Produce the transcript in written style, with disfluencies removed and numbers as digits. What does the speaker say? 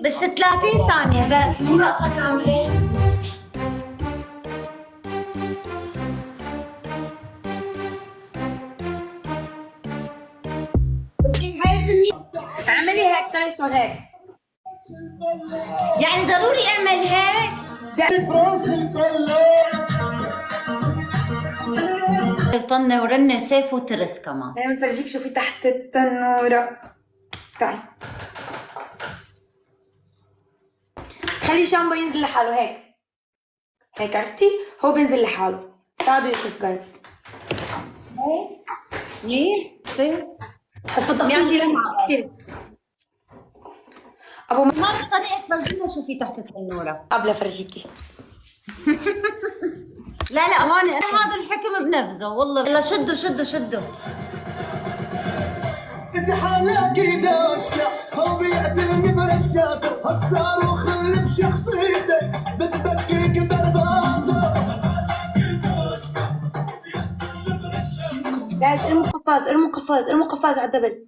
بس 30 ثانية بس. مو ناقصة كاملة. اعملي هيك، ترى اشتغل هيك. يعني ضروري اعمل هيك؟ طنة ورنة سيف وترس كمان. انا بفرجيك شوفي تحت التنورة. تعي تخلي الشامبو ينزل لحاله هيك. هيك عرفتي؟ هو بينزل لحاله. ساعدوا يوسف جايز. ليه؟ طيب حط يعني التفصيل ابو ما في طريقة تفرجينا شو في تحت التنورة. قبل افرجيكي. لا لا هون انا هذا الحكم بنفذه والله. يلا شدوا شدوا شدوا. إذا حالك داشكة هو بيقتلني برشاته هالصاروخ اللي بشخصيتك بتبكيك ضرباته. جايز ارموا قفاز، ارموا قفاز، ارموا قفاز على الدبل.